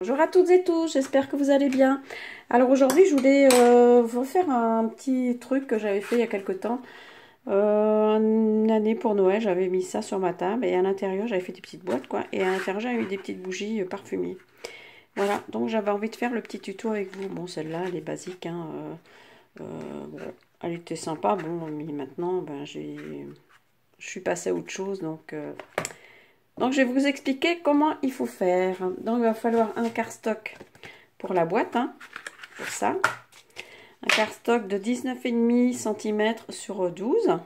Bonjour à toutes et tous, j'espère que vous allez bien. Alors aujourd'hui je voulais vous faire un petit truc que j'avais fait il y a quelque temps. Une année pour Noël, j'avais mis ça sur ma table et à l'intérieur j'avais fait des petites boîtes quoi. Et à l'intérieur j'avais mis des petites bougies parfumées. Voilà, donc j'avais envie de faire le petit tuto avec vous. Bon, celle-là elle est basique, hein. Bon, elle était sympa, bon, mais maintenant ben, je suis passée à autre chose donc je vais vous expliquer comment il faut faire. Donc il va falloir un cardstock pour la boîte, hein, pour ça. Un cardstock de 19,5 cm sur 12.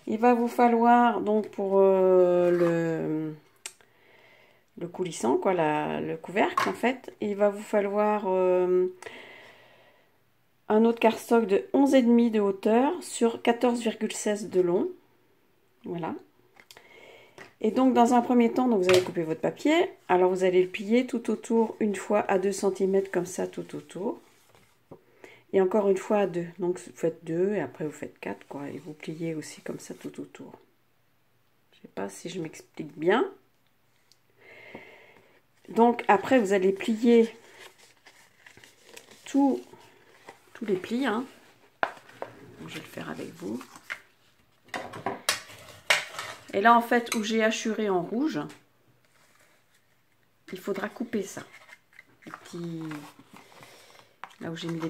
Il va vous falloir donc pour le coulissant, quoi, le couvercle en fait. Il va vous falloir un autre cardstock de 11,5 de hauteur sur 14,16 de long. Voilà. Et donc dans un premier temps, donc, vous allez couper votre papier. Alors vous allez le plier tout autour une fois à 2 cm comme ça tout autour. Et encore une fois à 2. Donc vous faites 2 et après vous faites 4 quoi. Et vous pliez aussi comme ça tout autour. Je ne sais pas si je m'explique bien. Donc après vous allez plier tous les plis. Hein. Donc, je vais le faire avec vous. Et là en fait où j'ai hachuré en rouge, il faudra couper ça. Les petits... Là où j'ai mis les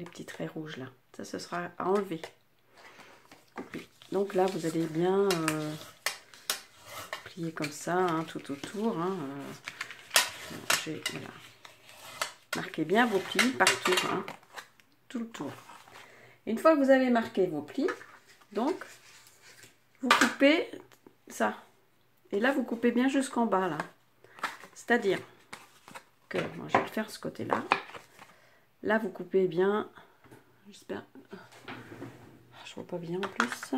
petits traits rouges là. Ça, ce sera à enlever. Donc là, vous allez bien plier comme ça, hein, tout autour. Hein, voilà. Marquez bien vos plis partout, hein, tout le tour. Une fois que vous avez marqué vos plis, donc, vous coupez ça. Et là, vous coupez bien jusqu'en bas, là. C'est-à-dire que, moi, je vais le faire de ce côté-là. Là, vous coupez bien, j'espère, je vois pas bien en plus.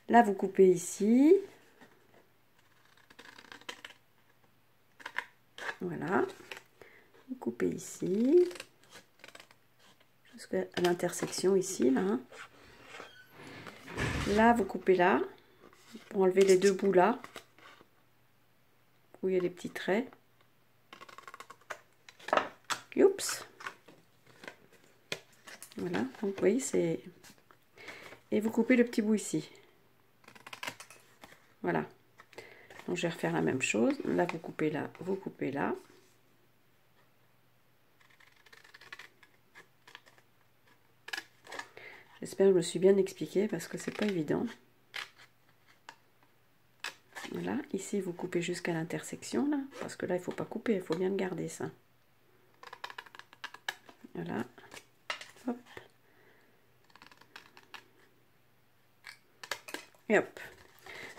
Là, vous coupez ici. Voilà. Vous coupez ici. Jusqu'à l'intersection ici, là. Là, vous coupez là. Pour enlever les deux bouts là. Où il y a les petits traits. Oups. Voilà. Donc, vous voyez, c'est... Et vous coupez le petit bout ici. Voilà. Donc, je vais refaire la même chose. Là, vous coupez là. Vous coupez là. J'espère que je me suis bien expliqué parce que c'est pas évident. Voilà, ici vous coupez jusqu'à l'intersection là, parce que là il faut pas couper, il faut bien le garder ça. Voilà. Hop. Et hop.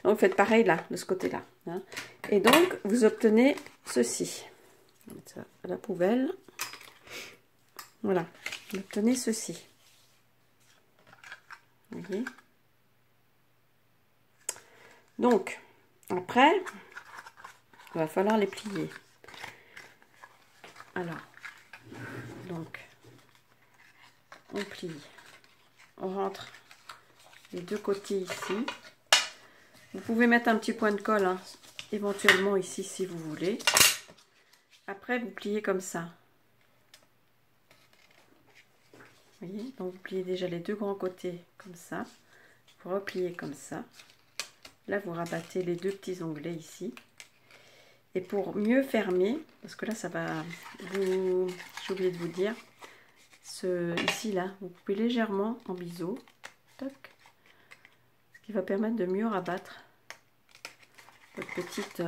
Donc faites pareil là, de ce côté-là. Hein. Et donc vous obtenez ceci. Je vais mettre ça à la poubelle. Voilà, vous obtenez ceci. Vous voyez. Donc, après, il va falloir les plier. Alors, donc, on plie. On rentre les deux côtés ici. Vous pouvez mettre un petit point de colle, hein, éventuellement ici si vous voulez. Après, vous pliez comme ça. Vous voyez, donc vous pliez déjà les deux grands côtés comme ça. Vous repliez comme ça. Là, vous rabattez les deux petits onglets ici. Et pour mieux fermer, parce que là, ça va vous... J'ai oublié de vous dire. Ici, là, vous coupez légèrement en biseau. Toc. Ce qui va permettre de mieux rabattre votre petite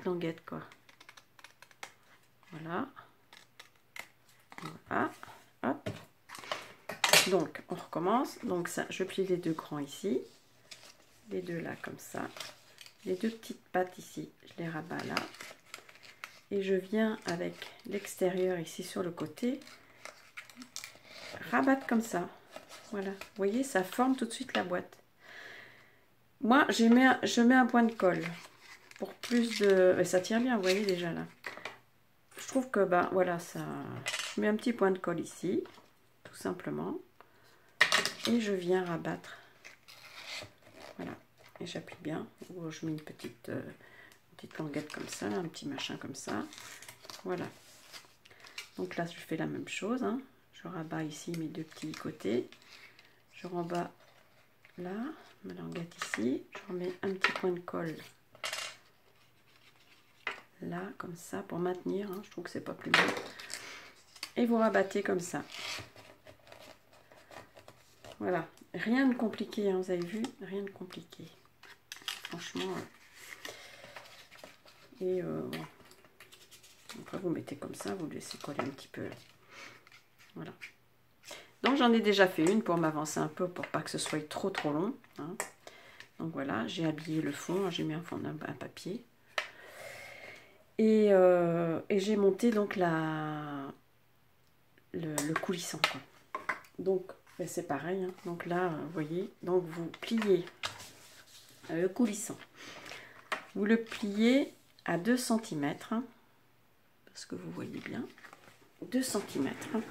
languette, quoi. Voilà. Voilà. Hop. Donc, on recommence. Donc, ça, je plie les deux grands ici. Les deux là, comme ça. Les deux petites pattes ici, je les rabats là. Et je viens avec l'extérieur ici sur le côté. Rabattre comme ça. Voilà. Vous voyez, ça forme tout de suite la boîte. Moi, je mets un point de colle. Pour plus de... Et ça tient bien, vous voyez déjà là. Je trouve que, bah, voilà, ça... Je mets un petit point de colle ici. Tout simplement. Et je viens rabattre. Voilà. et j'appuie bien. Je mets une petite languette comme ça, un petit machin comme ça. Voilà. Donc là, je fais la même chose. Hein. Je rabats ici mes deux petits côtés. Je rabats là, ma languette ici. Je remets un petit point de colle là, comme ça, pour maintenir. Hein. Je trouve que c'est pas plus mal. Et vous rabattez comme ça. Voilà. Rien de compliqué, hein, vous avez vu, rien de compliqué. Franchement. Et bon. Après, vous mettez comme ça, vous laissez coller un petit peu. Voilà. Donc, j'en ai déjà fait une pour m'avancer un peu, pour pas que ce soit trop long. Hein. Donc, voilà, j'ai habillé le fond, j'ai mis un fond d'un papier. Et j'ai monté donc le coulissant. Quoi. Donc, c'est pareil. Hein. Donc là, vous voyez, donc vous pliez le coulissant. Vous le pliez à 2 cm. Hein, parce que vous voyez bien. 2 cm. Hein.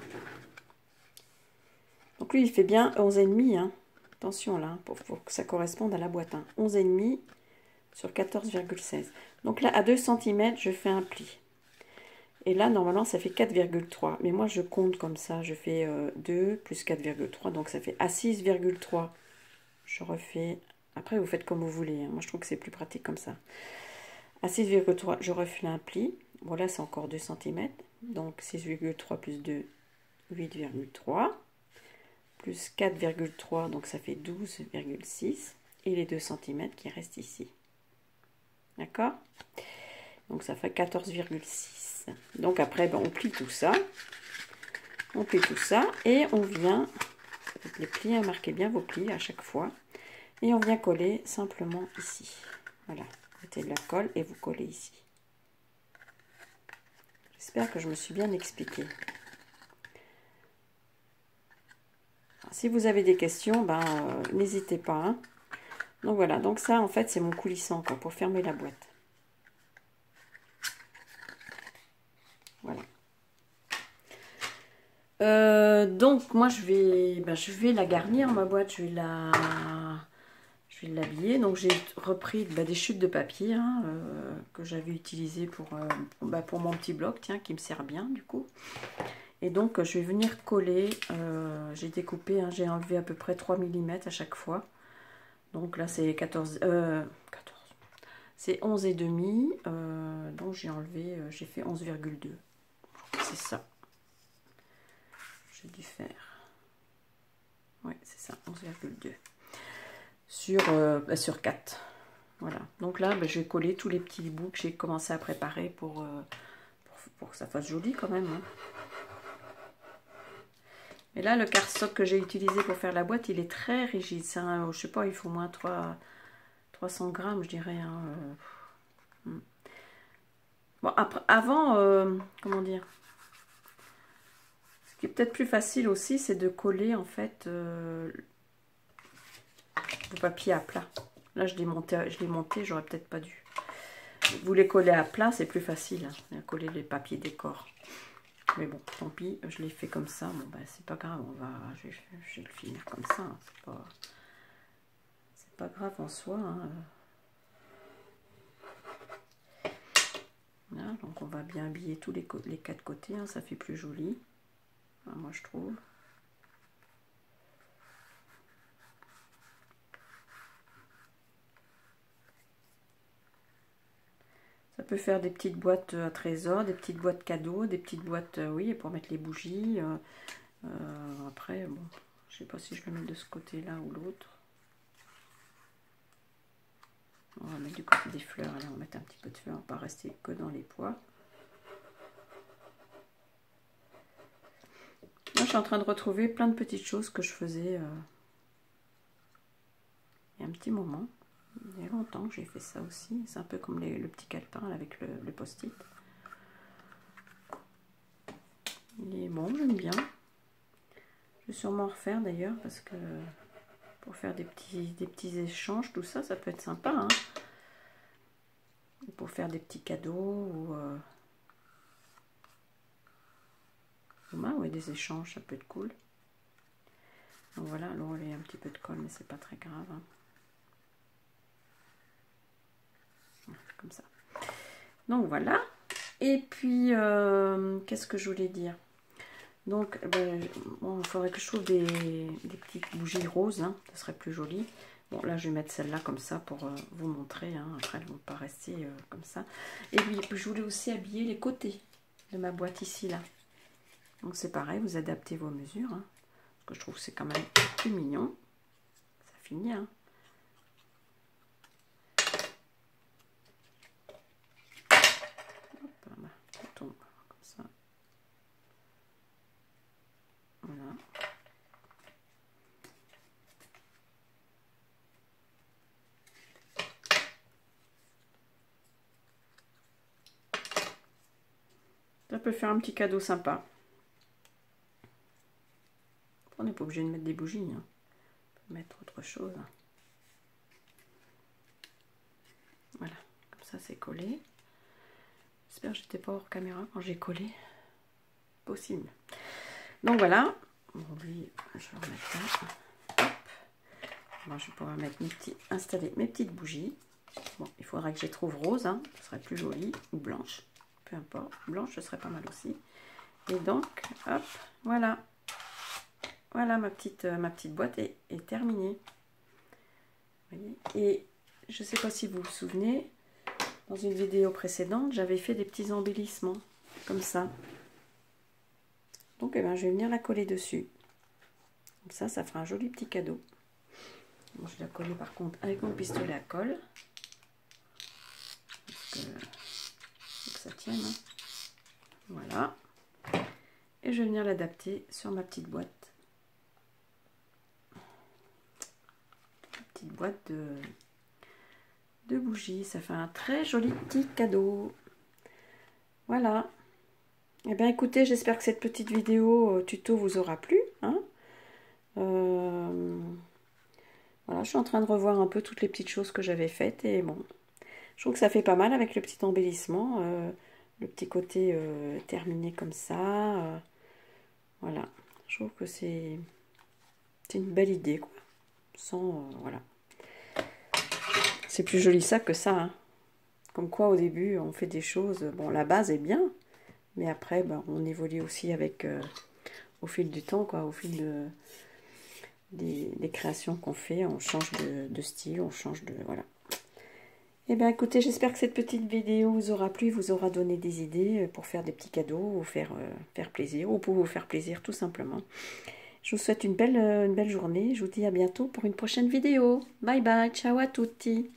Donc lui, il fait bien 11,5. Hein. Attention là, pour que ça corresponde à la boîte. Hein. 11,5 sur 14,16. Donc là, à 2 cm, je fais un pli. Et là, normalement, ça fait 4,3. Mais moi, je compte comme ça. Je fais 2 plus 4,3. Donc, ça fait à 6,3. Je refais. Après, vous faites comme vous voulez. Hein. Moi, je trouve que c'est plus pratique comme ça. À 6,3, je refais un pli. Bon, là, c'est encore 2 cm. Donc, 6,3 plus 2, 8,3. Plus 4,3. Donc, ça fait 12,6. Et les 2 cm qui restent ici. D'accord? Donc, ça fait 14,6. Donc après, ben, on plie tout ça. On plie tout ça et on vient, avec les plis, hein, marquez bien vos plis à chaque fois. Et on vient coller simplement ici. Voilà, vous mettez de la colle et vous collez ici. J'espère que je me suis bien expliquée. Alors, si vous avez des questions, ben, n'hésitez pas. Hein. Donc voilà, donc ça en fait c'est mon coulissant quoi, pour fermer la boîte. Voilà. Donc moi je vais la garnir ma boîte, je vais l'habiller. Donc j'ai repris des chutes de papier hein, que j'avais utilisées pour mon petit bloc, tiens, qui me sert bien du coup. Et donc je vais venir coller, j'ai découpé, hein, j'ai enlevé à peu près 3 mm à chaque fois. Donc là c'est 14, c'est 11,5, donc j'ai enlevé, j'ai fait 11,2. C'est ça. J'ai dû faire. Oui, c'est ça, 11,2. Sur 4. Voilà. Donc là, je vais coller tous les petits bouts que j'ai commencé à préparer pour que ça fasse joli quand même. Hein. Et là, le cardstock que j'ai utilisé pour faire la boîte, il est très rigide. Je sais pas, il faut au moins 300 grammes, je dirais. Hein. Bon, après, avant, comment dire, ce qui est peut-être plus facile aussi, c'est de coller en fait le papier à plat. Là, je l'ai monté, j'aurais peut-être pas dû. Vous les collez à plat, c'est plus facile. Hein, à coller les papiers décor. Mais bon, tant pis, je l'ai fait comme ça. Bon, ben, c'est pas grave, je vais le finir comme ça. Hein, c'est pas grave en soi. Hein. Là, donc on va bien habiller tous les 4 côtés, hein, ça fait plus joli. Enfin, moi je trouve. Ça peut faire des petites boîtes à trésors, des petites boîtes cadeaux, des petites boîtes, oui, pour mettre les bougies. Après, bon, je sais pas si je le mets de ce côté-là ou l'autre. On va mettre du côté des fleurs. Allez, on va mettre un petit peu de fleurs, on va pas rester que dans les pois. Moi, je suis en train de retrouver plein de petites choses que je faisais il y a un petit moment. Il y a longtemps que j'ai fait ça aussi. C'est un peu comme le petit calepin là, avec le post-it. Il est bon, j'aime bien. Je vais sûrement en refaire d'ailleurs parce que pour faire des petits échanges, tout ça, ça peut être sympa. Hein, pour faire des petits cadeaux ou ouais, des échanges, ça peut être cool. Donc voilà, alors il y a un petit peu de colle, mais c'est pas très grave. Hein. comme ça. Donc voilà. Et puis, qu'est-ce que je voulais dire? Donc, ben, bon, il faudrait que je trouve des petites bougies roses, hein, ça serait plus joli. Bon, là, je vais mettre celle-là comme ça pour vous montrer, hein. Après, elles ne vont pas rester comme ça. Et puis, je voulais aussi habiller les côtés de ma boîte ici, là. Donc, c'est pareil, vous adaptez vos mesures, hein, parce que je trouve que c'est quand même plus mignon. Ça finit, hein. Hop, là, ça tombe comme ça. Voilà. Ça peut faire un petit cadeau sympa. On n'est pas obligé de mettre des bougies, hein. On peut mettre autre chose. Voilà, comme ça c'est collé. J'espère que j'étais pas hors caméra quand j'ai collé. Possible. Donc voilà. Bon, lui, je vais remettre là. Hop. Bon, je vais pouvoir mettre installer mes petites bougies. Bon, il faudra que je les trouve roses, hein. Ce serait plus joli, ou blanche. Peu importe. Blanche, ce serait pas mal aussi. Et donc, hop, voilà. Voilà, ma petite boîte est terminée. Vous voyez. Et je ne sais pas si vous vous souvenez, dans une vidéo précédente, j'avais fait des petits embellissements, comme ça. Donc, eh ben, je vais venir la coller dessus. Comme ça fera un joli petit cadeau. Bon, je vais la coller par contre avec mon pistolet à colle. Parce que, faut que ça tienne. Hein. Voilà. Et je vais venir l'adapter sur ma petite boîte. Petite boîte de bougies. Ça fait un très joli petit cadeau. Voilà. Eh bien écoutez, j'espère que cette petite vidéo tuto vous aura plu. Hein. Voilà, je suis en train de revoir un peu toutes les petites choses que j'avais faites. Et bon, je trouve que ça fait pas mal avec le petit embellissement. Le petit côté terminé comme ça. Voilà. Je trouve que c'est une belle idée, quoi. Sans, voilà. C'est plus joli ça que ça. Hein. Comme quoi, au début, on fait des choses... Bon, la base est bien. Mais après, ben, on évolue aussi avec... au fil du temps, quoi. Au fil des créations qu'on fait. On change de style, on change de... Voilà. Eh bien, écoutez, j'espère que cette petite vidéo vous aura plu, vous aura donné des idées pour faire des petits cadeaux, ou faire plaisir, ou pour vous faire plaisir, tout simplement. Je vous souhaite une belle journée. Je vous dis à bientôt pour une prochaine vidéo. Bye bye, ciao à tutti.